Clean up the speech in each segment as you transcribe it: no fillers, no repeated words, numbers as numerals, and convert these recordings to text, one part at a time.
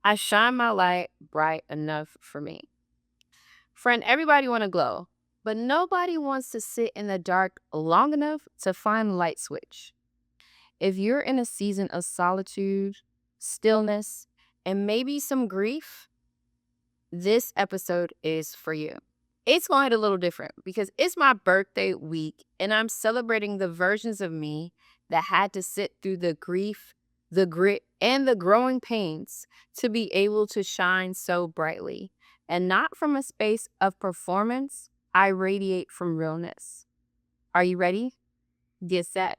I shine my light bright enough for me. Friend, everybody want to glow, but nobody wants to sit in the dark long enough to find the light switch. If you're in a season of solitude, stillness, and maybe some grief, this episode is for you. It's going to hit a little different because it's my birthday week and I'm celebrating the versions of me that had to sit through the grief, the grit, and the growing pains to be able to shine so brightly. And not from a space of performance, I radiate from realness. Are you ready? Get set.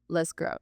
Let's grow.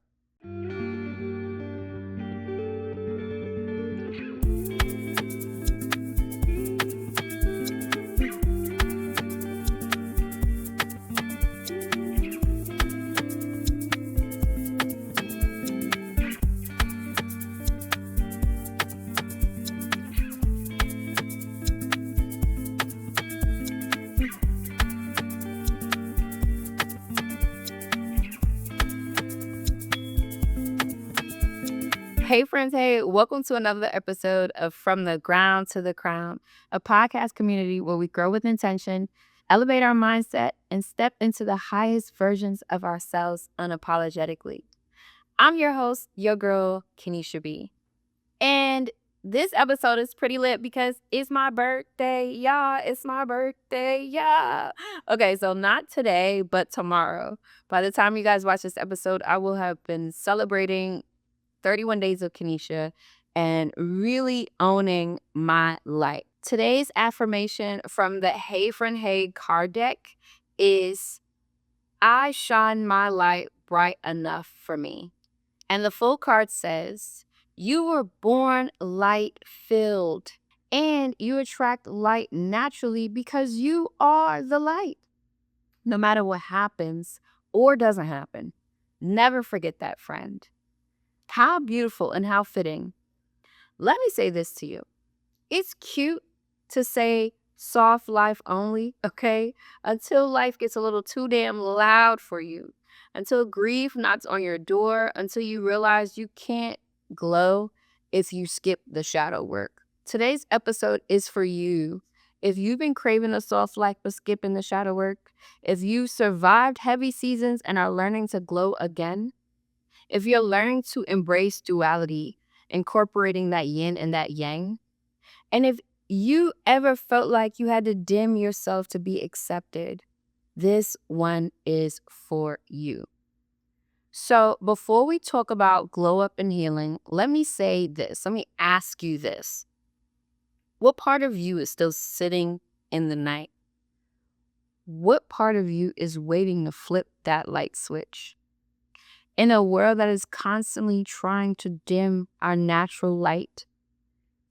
Hey, friends. Hey, welcome to another episode of From the Ground to the Crown, a podcast community where we grow with intention, elevate our mindset, and step into the highest versions of ourselves unapologetically. I'm your host, your girl, Kenesha B. And this episode is pretty lit because it's my birthday, y'all. It's my birthday, y'all. Okay, so not today, but tomorrow. By the time you guys watch this episode, I will have been celebrating 31 days of Kenesha and really owning my light. Today's affirmation from the Hey Friend Hey card deck is I shine my light bright enough for me. And the full card says, you were born light filled and you attract light naturally because you are the light. No matter what happens or doesn't happen, never forget that, friend. How beautiful and how fitting. Let me say this to you. It's cute to say soft life only, okay? Until life gets a little too damn loud for you. Until grief knocks on your door. Until you realize you can't glow if you skip the shadow work. Today's episode is for you. If you've been craving a soft life but skipping the shadow work, if you survived heavy seasons and are learning to glow again, if you're learning to embrace duality, incorporating that yin and that yang, and if you ever felt like you had to dim yourself to be accepted, this one is for you. So before we talk about glow up and healing, let me say this. Let me ask you this. What part of you is still sitting in the night? What part of you is waiting to flip that light switch? In a world that is constantly trying to dim our natural light,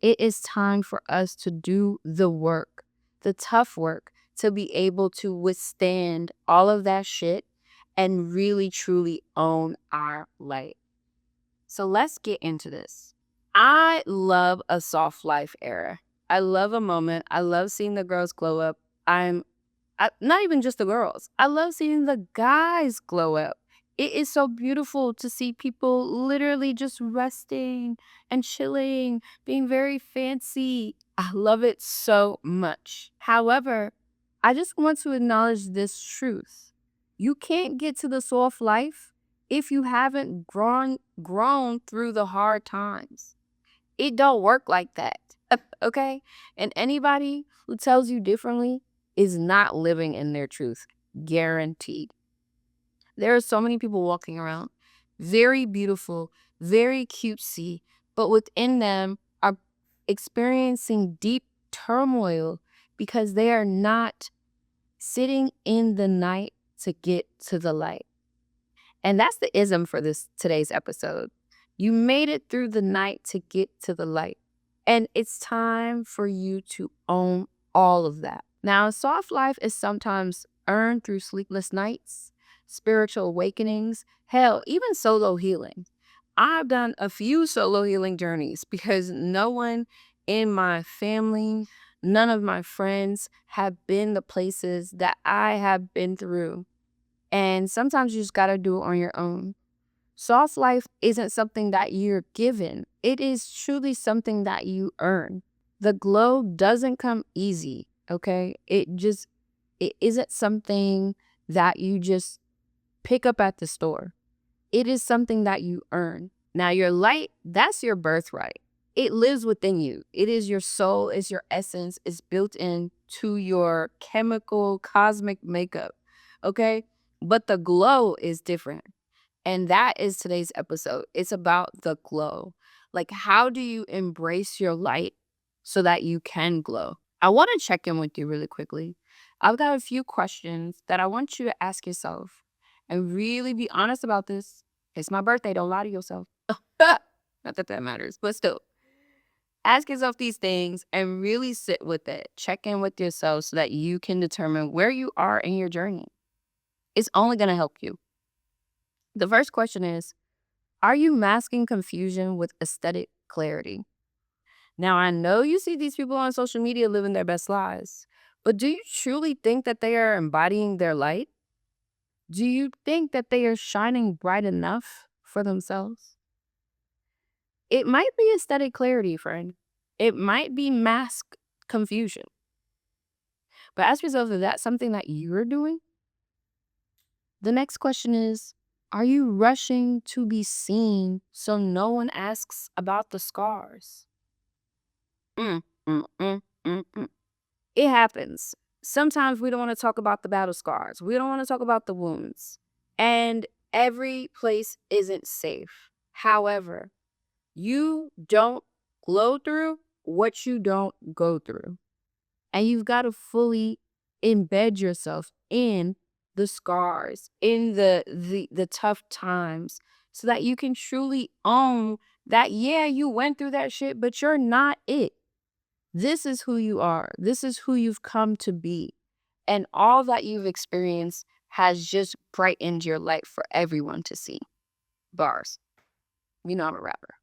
it is time for us to do the work, the tough work, to be able to withstand all of that shit and really truly own our light. So let's get into this. I love a soft life era. I love a moment. I love seeing the girls glow up. Not even just the girls. I love seeing the guys glow up. It is so beautiful to see people literally just resting and chilling, being very fancy. I love it so much. However, I just want to acknowledge this truth. You can't get to the soft life if you haven't grown through the hard times. It don't work like that. Okay? And anybody who tells you differently is not living in their truth. Guaranteed. There are so many people walking around, very beautiful, very cutesy, but within them are experiencing deep turmoil because they are not sitting in the night to get to the light. And that's the ism for today's episode. You made it through the night to get to the light. And it's time for you to own all of that. Now, a soft life is sometimes earned through sleepless nights, spiritual awakenings, hell, even solo healing. I've done a few solo healing journeys because no one in my family, none of my friends have been the places that I have been through. And sometimes you just got to do it on your own. Soft life isn't something that you're given. It is truly something that you earn. The glow doesn't come easy, okay? It isn't something that you just pick up at the store. It is something that you earn. Now, your light, that's your birthright. It lives within you. It is your soul, it's your essence, it's built into your chemical cosmic makeup, okay? But the glow is different. And that is today's episode. It's about the glow. Like, how do you embrace your light so that you can glow? I want to check in with you really quickly. I've got a few questions that I want you to ask yourself and really be honest about this. It's my birthday. Don't lie to yourself. Not that that matters, but still. Ask yourself these things and really sit with it. Check in with yourself so that you can determine where you are in your journey. It's only going to help you. The first question is, are you masking confusion with aesthetic clarity? Now, I know you see these people on social media living their best lives, but do you truly think that they are embodying their light? Do you think that they are shining bright enough for themselves? It might be aesthetic clarity, friend. It might be mask confusion. But ask yourself, is that something that you're doing? The next question is, are you rushing to be seen so no one asks about the scars? Mm, mm, mm, mm, mm. It happens. Sometimes we don't want to talk about the battle scars. We don't want to talk about the wounds. And every place isn't safe. However, you don't glow through what you don't go through. And you've got to fully embed yourself in the scars, in the tough times, so that you can truly own that, yeah, you went through that shit, but you're not it. This is who you are. This is who you've come to be. And all that you've experienced has just brightened your light for everyone to see. Bars. You know I'm a rapper.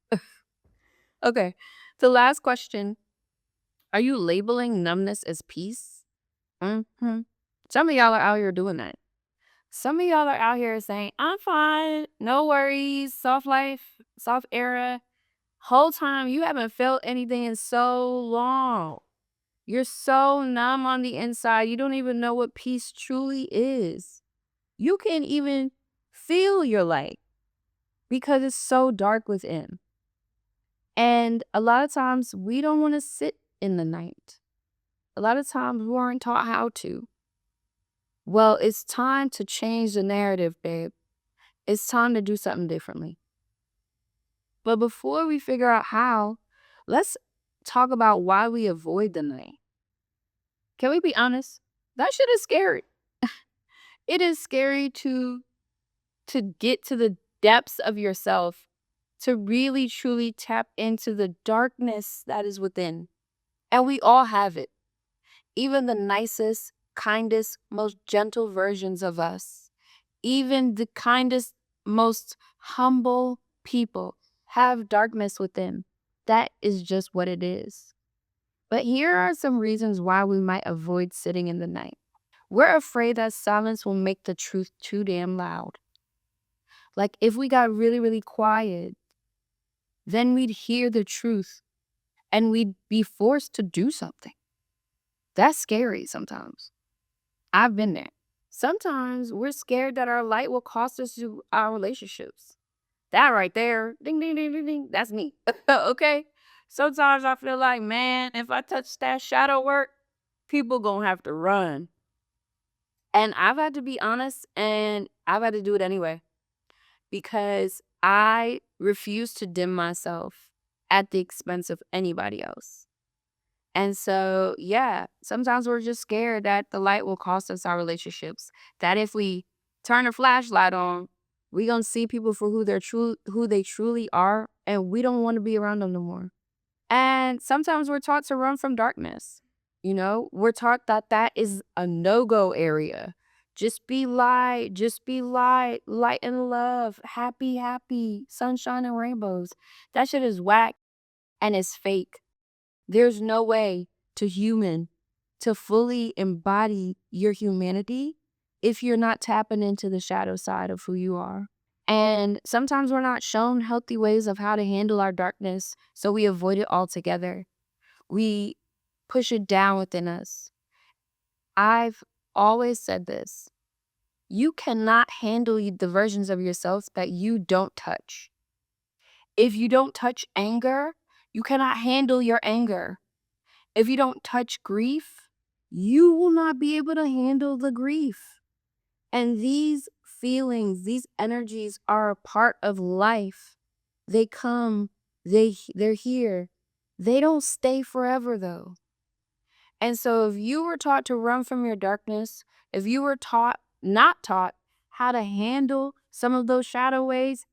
Okay. The last question. Are you labeling numbness as peace? Mm-hmm. Some of y'all are out here doing that. Some of y'all are out here saying, I'm fine. No worries. Soft life, soft era. Whole time you haven't felt anything in so long. You're so numb on the inside, you don't even know what peace truly is. You can't even feel your light because it's so dark within. And a lot of times we don't want to sit in the night. A lot of times we weren't taught how to. Well, it's time to change the narrative, babe. It's time to do something differently. But before we figure out how, let's talk about why we avoid the night. Can we be honest? That shit is scary. It is scary to get to the depths of yourself, to really truly tap into the darkness that is within. And we all have it. Even the nicest, kindest, most gentle versions of us, even the kindest, most humble people have darkness within. That is just what it is. But here are some reasons why we might avoid sitting in the night. We're afraid that silence will make the truth too damn loud. Like if we got really, really quiet, then we'd hear the truth and we'd be forced to do something. That's scary sometimes. I've been there. Sometimes we're scared that our light will cost us our relationships. That right there, ding, ding, ding, ding, ding, that's me. Okay? Sometimes I feel like, man, if I touch that shadow work, people gonna have to run. And I've had to be honest and I've had to do it anyway because I refuse to dim myself at the expense of anybody else. And so, yeah, sometimes we're just scared that the light will cost us our relationships. That if we turn a flashlight on, we gonna see people for who they truly are, and we don't want to be around them no more. And sometimes we're taught to run from darkness. You know, we're taught that that is a no-go area. Just be light, light and love, happy, happy, sunshine and rainbows. That shit is whack and it's fake. There's no way to fully embody your humanity if you're not tapping into the shadow side of who you are. And sometimes we're not shown healthy ways of how to handle our darkness, so we avoid it altogether. We push it down within us. I've always said this. You cannot handle the versions of yourself that you don't touch. If you don't touch anger, you cannot handle your anger. If you don't touch grief, you will not be able to handle the grief. And these feelings, these energies are a part of life. They come, they're here. They don't stay forever though. And so if you were taught to run from your darkness, if you were not taught how to handle some of those shadow ways,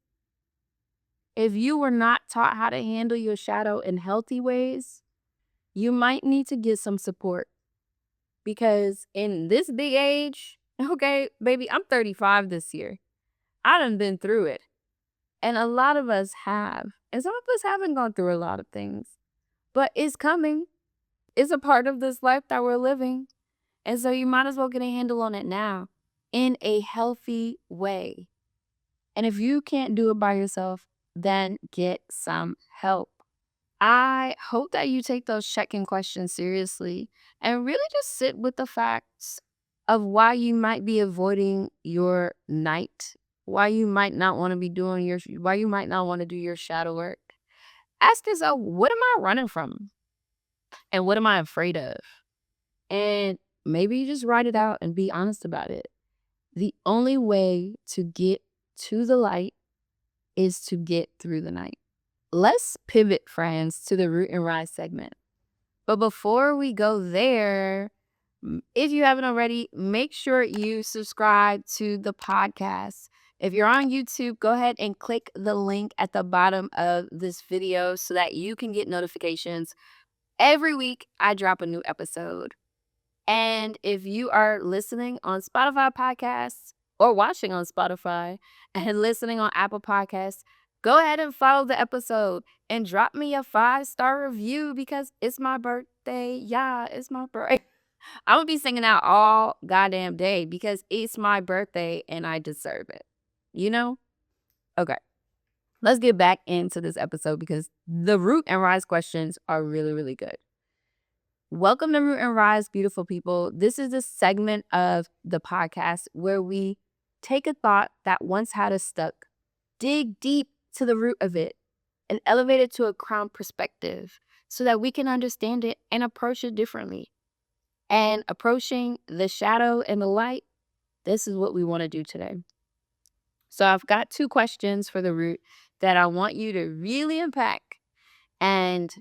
if you were not taught how to handle your shadow in healthy ways, you might need to get some support. Because in this big age, okay, baby, I'm 35 this year. I done been through it. And a lot of us have. And some of us haven't gone through a lot of things. But it's coming. It's a part of this life that we're living. And so you might as well get a handle on it now in a healthy way. And if you can't do it by yourself, then get some help. I hope that you take those check-in questions seriously and really just sit with the facts of why you might be avoiding your night, why you might not want to why you might not want to do your shadow work. Ask yourself, what am I running from? And what am I afraid of? And maybe you just write it out and be honest about it. The only way to get to the light is to get through the night. Let's pivot, friends, to the root and rise segment. But before we go there, if you haven't already, make sure you subscribe to the podcast. If you're on YouTube, go ahead and click the link at the bottom of this video so that you can get notifications. Every week, I drop a new episode. And if you are listening on Spotify podcasts or watching on Spotify and listening on Apple Podcasts, go ahead and follow the episode and drop me a 5-star review because it's my birthday. Yeah, it's my birthday. I'm going to be singing out all goddamn day because it's my birthday and I deserve it. You know? Okay. Let's get back into this episode because the root and rise questions are really, really good. Welcome to Root and Rise, beautiful people. This is a segment of the podcast where we take a thought that once had us stuck, dig deep to the root of it, and elevate it to a crown perspective so that we can understand it and approach it differently. And approaching the shadow and the light, this is what we want to do today. So I've got 2 questions for the root that I want you to really unpack. And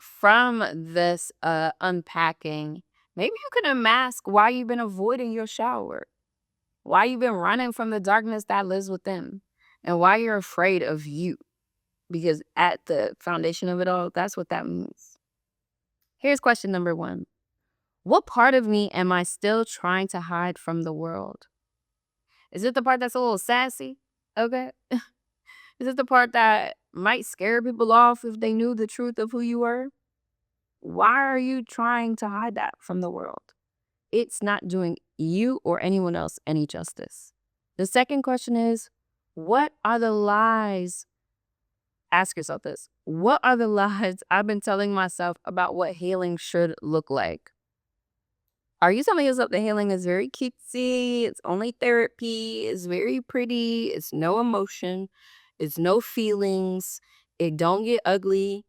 from this unpacking, maybe you can unmask why you've been avoiding your shower, why you've been running from the darkness that lives within, and why you're afraid of you. Because at the foundation of it all, that's what that means. Here's question number 1. What part of me am I still trying to hide from the world? Is it the part that's a little sassy? Okay. Is it the part that might scare people off if they knew the truth of who you were? Why are you trying to hide that from the world? It's not doing you or anyone else any justice. The second question is, what are the lies? Ask yourself this. What are the lies I've been telling myself about what healing should look like? Are you telling yourself that healing is very cutesy, it's only therapy, it's very pretty, it's no emotion, it's no feelings, it don't get ugly,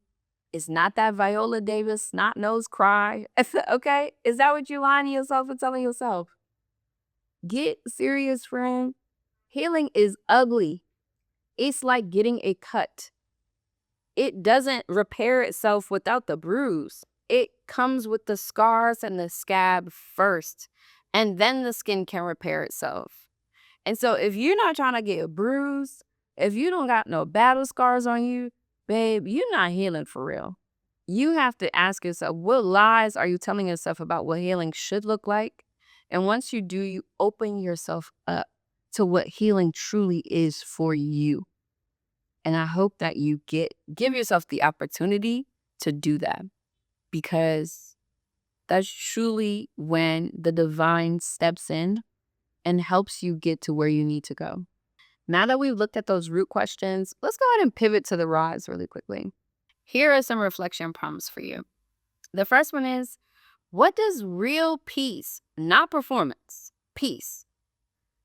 it's not that Viola Davis snot nose cry? Okay? Is that what you're lying to yourself and telling yourself? Get serious, friend. Healing is ugly. It's like getting a cut. It doesn't repair itself without the bruise. It comes with the scars and the scab first, and then the skin can repair itself. And so if you're not trying to get a bruise, if you don't got no battle scars on you, babe, you're not healing for real. You have to ask yourself, what lies are you telling yourself about what healing should look like? And once you do, you open yourself up to what healing truly is for you. And I hope that you give yourself the opportunity to do that, because that's truly when the divine steps in and helps you get to where you need to go. Now that we've looked at those root questions, let's go ahead and pivot to the rise really quickly. Here are some reflection prompts for you. The first one is, what does real peace, not performance, peace,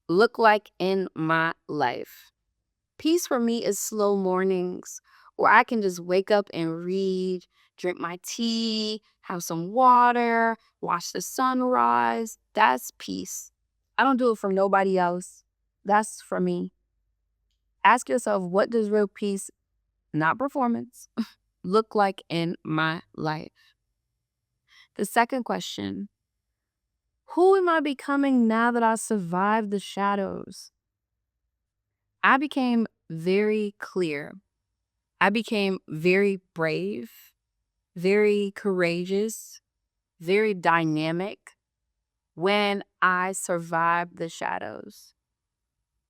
look like in my life? Peace for me is slow mornings where I can just wake up and read, drink my tea, have some water, watch the sunrise. That's peace. I don't do it for nobody else. That's for me. Ask yourself, what does real peace, not performance, look like in my life? The second question, who am I becoming now that I survived the shadows? I became very clear. I became very brave, very courageous, very dynamic when I survived the shadows.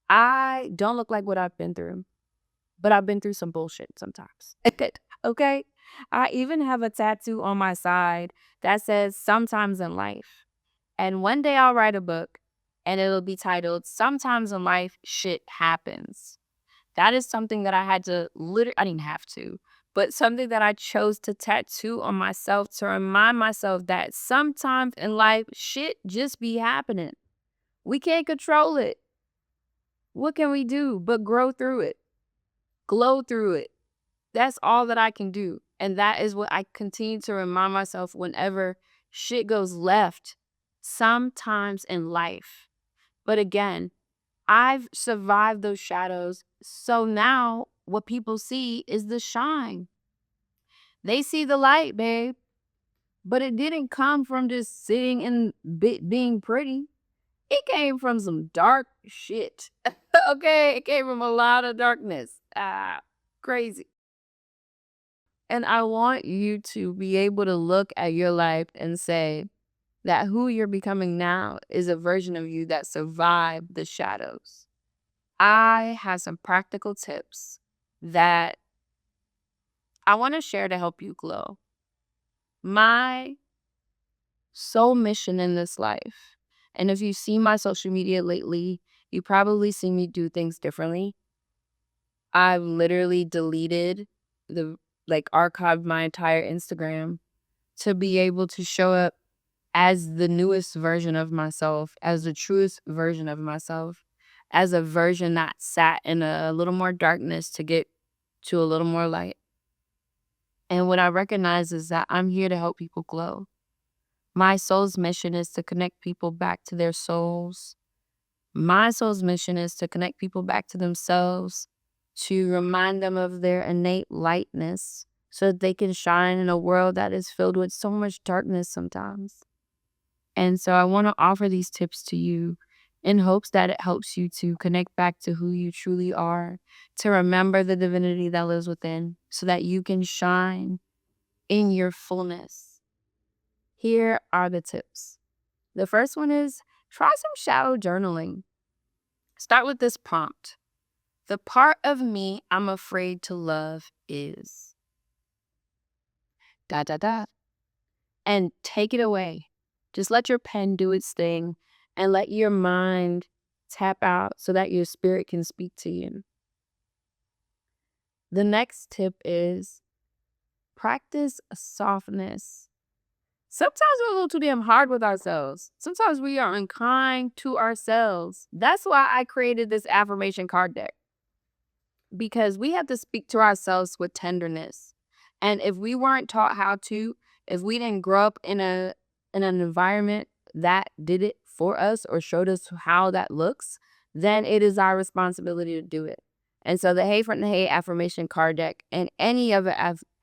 I don't look like what I've been through, but I've been through some bullshit sometimes. Okay? I even have a tattoo on my side that says sometimes in life. And one day I'll write a book and it'll be titled Sometimes in Life Shit Happens. That is something that I had to I didn't have to, but something that I chose to tattoo on myself to remind myself that sometimes in life, shit just be happening. We can't control it. What can we do but grow through it, glow through it? That's all that I can do. And that is what I continue to remind myself whenever shit goes left, sometimes in life. But again, I've survived those shadows. So now what people see is the shine. They see the light, babe. But it didn't come from just sitting and being pretty. It came from some dark shit. Okay? It came from a lot of darkness. Crazy. And I want you to be able to look at your life and say that who you're becoming now is a version of you that survived the shadows. I have some practical tips that I want to share to help you glow. My sole mission in this life, and if you've seen my social media lately, you probably see me do things differently. I've literally deleted archived my entire Instagram to be able to show up as the newest version of myself, as the truest version of myself, as a version that sat in a little more darkness to get to a little more light. And what I recognize is that I'm here to help people glow. My soul's mission is to connect people back to their souls. My soul's mission is to connect people back to themselves, to remind them of their innate lightness so that they can shine in a world that is filled with so much darkness sometimes. And so I want to offer these tips to you in hopes that it helps you to connect back to who you truly are, to remember the divinity that lives within so that you can shine in your fullness. Here are the tips. The first one is try some shadow journaling. Start with this prompt. The part of me I'm afraid to love is ... and take it away. Just let your pen do its thing and let your mind tap out so that your spirit can speak to you. The next tip is practice softness. Sometimes we're a little too damn hard with ourselves. Sometimes we are unkind to ourselves. That's why I created this affirmation card deck, because we have to speak to ourselves with tenderness. And if we weren't taught how to, if we didn't grow up in an environment that did it for us or showed us how that looks, then it is our responsibility to do it. And so the Hey from the Hey affirmation card deck and any other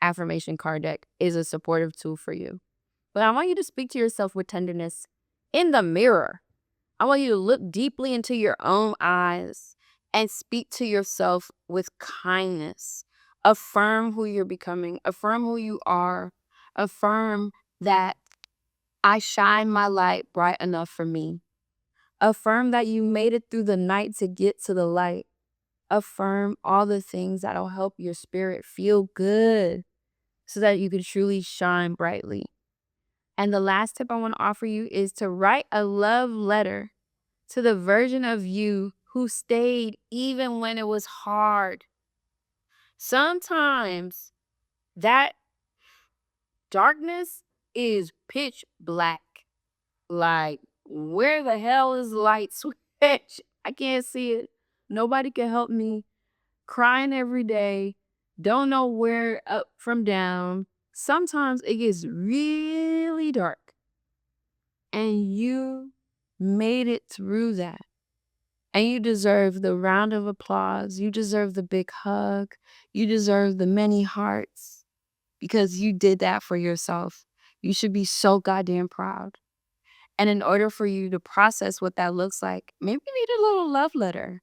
affirmation card deck is a supportive tool for you. But I want you to speak to yourself with tenderness in the mirror. I want you to look deeply into your own eyes and speak to yourself with kindness. Affirm who you're becoming. Affirm who you are. Affirm that I shine my light bright enough for me. Affirm that you made it through the night to get to the light. Affirm all the things that'll help your spirit feel good so that you can truly shine brightly. And the last tip I want to offer you is to write a love letter to the version of you who stayed even when it was hard. Sometimes that darkness is pitch black. Like, where the hell is the light switch? I can't see it. Nobody can help me. Crying every day. Don't know where up from down. Sometimes it gets really dark. And you made it through that. And you deserve the round of applause. You deserve the big hug. You deserve the many hearts because you did that for yourself. You should be so goddamn proud. And in order for you to process what that looks like, maybe you need a little love letter.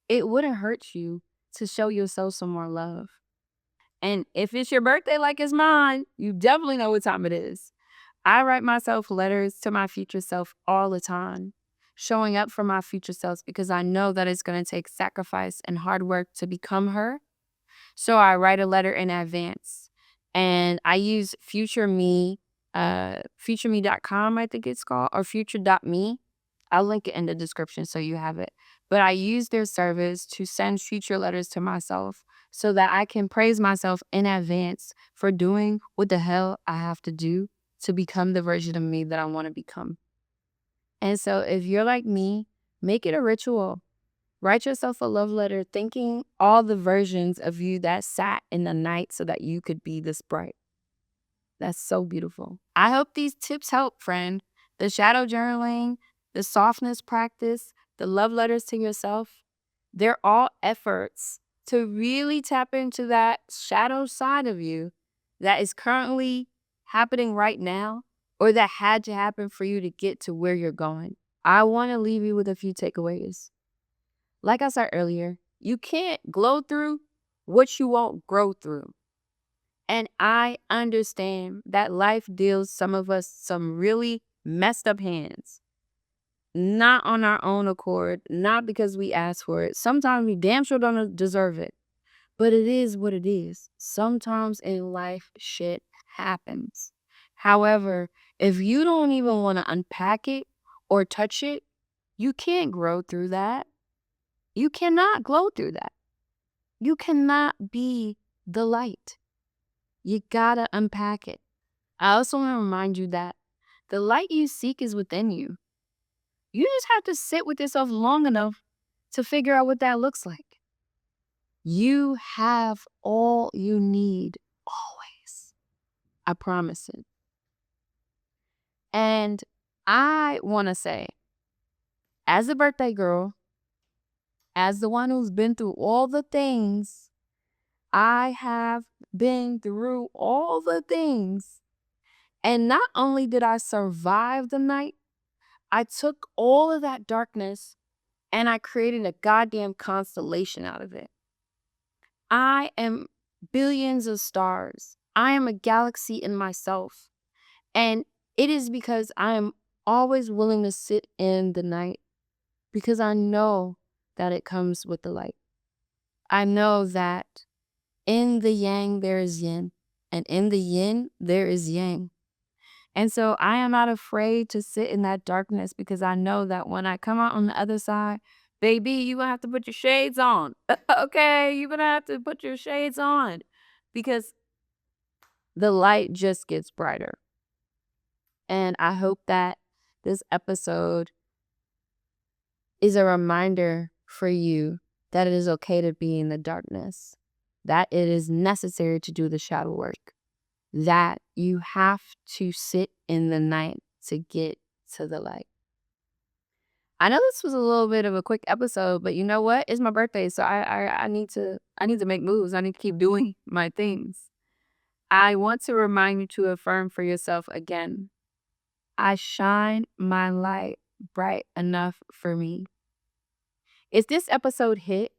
It wouldn't hurt you to show yourself some more love. And if it's your birthday like it's mine, you definitely know what time it is. I write myself letters to my future self all the time, showing up for my future selves because I know that it's going to take sacrifice and hard work to become her. So I write a letter in advance and I use futureme.com, I think it's called, or future.me. I'll link it in the description so you have it. But I use their service to send future letters to myself so that I can praise myself in advance for doing what the hell I have to do to become the version of me that I want to become. And so if you're like me, make it a ritual. Write yourself a love letter thanking all the versions of you that sat in the night so that you could be this bright. That's so beautiful. I hope these tips help, friend. The shadow journaling, the softness practice, the love letters to yourself, they're all efforts to really tap into that shadow side of you that is currently happening right now or that had to happen for you to get to where you're going. I want to leave you with a few takeaways. Like I said earlier, you can't glow through what you won't grow through. And I understand that life deals some of us some really messed up hands. Not on our own accord, not because we asked for it. Sometimes we damn sure don't deserve it. But it is what it is. Sometimes in life, shit happens. However, if you don't even want to unpack it or touch it, you can't grow through that. You cannot glow through that. You cannot be the light. You gotta unpack it. I also want to remind you that the light you seek is within you. You just have to sit with yourself long enough to figure out what that looks like. You have all you need always. I promise it. And I want to say, as a birthday girl, as the one who's been through all the things, I have been through all the things. And not only did I survive the night, I took all of that darkness and I created a goddamn constellation out of it. I am billions of stars. I am a galaxy in myself. And it is because I am always willing to sit in the night because I know that it comes with the light. I know that in the yang there is yin, and in the yin there is yang. And so I am not afraid to sit in that darkness because I know that when I come out on the other side, baby, you're going to have to put your shades on. Okay, you're going to have to put your shades on because the light just gets brighter. And I hope that this episode is a reminder for you that it is okay to be in the darkness, that it is necessary to do the shadow work, that you have to sit in the night to get to the light. I know this was a little bit of a quick episode, but you know what? It's my birthday, so I need to make moves. I need to keep doing my things. I want to remind you to affirm for yourself again. I shine my light bright enough for me. If this episode hit,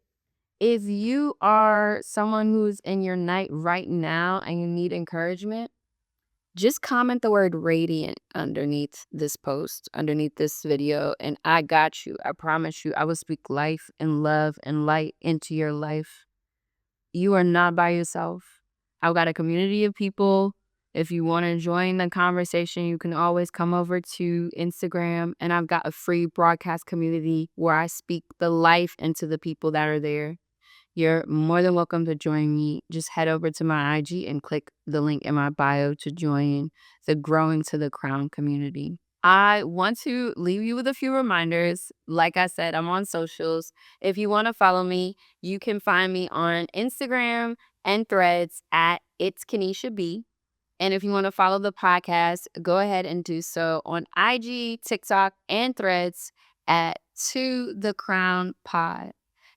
if you are someone who's in your night right now and you need encouragement, just comment the word radiant underneath this post, underneath this video, and I got you. I promise you, I will speak life and love and light into your life. You are not by yourself. I've got a community of people If you want to join the conversation, you can always come over to Instagram, and I've got a free broadcast community where I speak the life into the people that are there. You're more than welcome to join me. Just head over to my IG and click the link in my bio to join the Growing to the Crown community. I want to leave you with a few reminders. Like I said, I'm on socials. If you want to follow me, you can find me on Instagram and Threads at It's Kenesha B. And if you want to follow the podcast, go ahead and do so on IG, TikTok, and Threads at To The Crown Pod.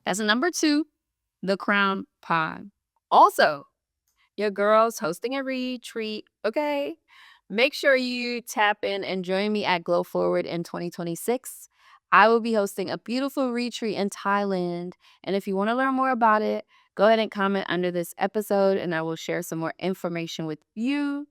That's a number 2, The Crown Pod. Also, your girl's hosting a retreat, okay? Make sure you tap in and join me at Glow Forward in 2026. I will be hosting a beautiful retreat in Thailand. And if you want to learn more about it, go ahead and comment under this episode and I will share some more information with you.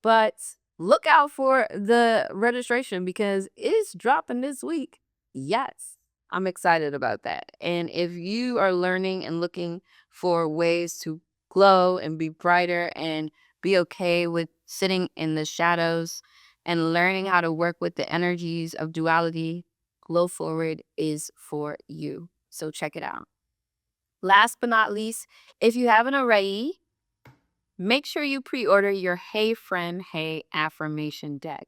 But look out for the registration because it's dropping this week. Yes, I'm excited about that. And if you are learning and looking for ways to glow and be brighter and be okay with sitting in the shadows and learning how to work with the energies of duality, Glow Forward is for you. So check it out. Last but not least, if you haven't already, make sure you pre-order your Hey Friend, Hey Affirmation deck.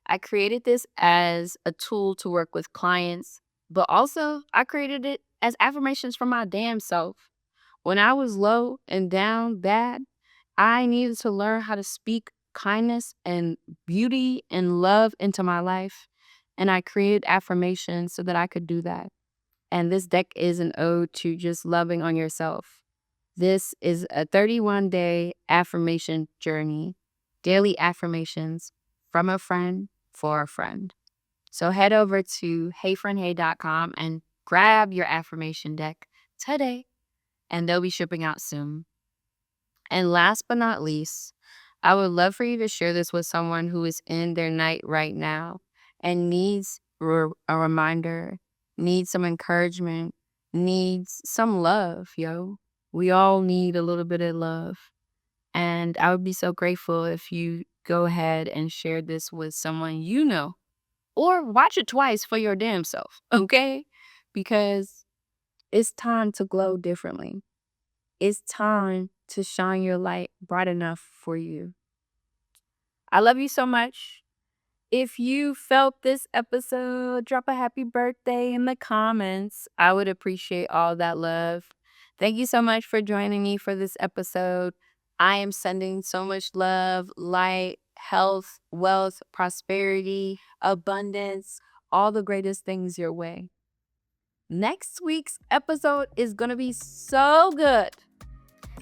I created this as a tool to work with clients, but also I created it as affirmations for my damn self. When I was low and down bad, I needed to learn how to speak kindness and beauty and love into my life. And I created affirmations so that I could do that. And this deck is an ode to just loving on yourself. This is a 31-day affirmation journey, daily affirmations from a friend for a friend. So head over to heyfriendhey.com and grab your affirmation deck today, and they'll be shipping out soon. And last but not least, I would love for you to share this with someone who is in their night right now and needs a reminder, needs some encouragement, needs some love, yo. We all need a little bit of love. And I would be so grateful if you go ahead and share this with someone you know or watch it twice for your damn self, okay? Because it's time to glow differently. It's time to shine your light bright enough for you. I love you so much. If you felt this episode, drop a happy birthday in the comments. I would appreciate all that love. Thank you so much for joining me for this episode. I am sending so much love, light, health, wealth, prosperity, abundance, all the greatest things your way. Next week's episode is going to be so good.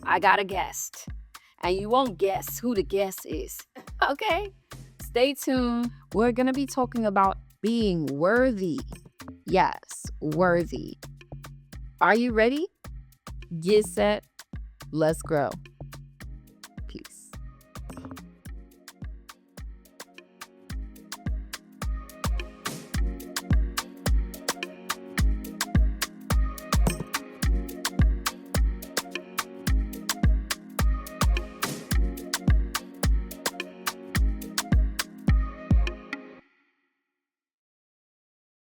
I got a guest, and you won't guess who the guest is. Okay? Stay tuned. We're going to be talking about being worthy. Yes, worthy. Are you ready? Get set. Let's grow.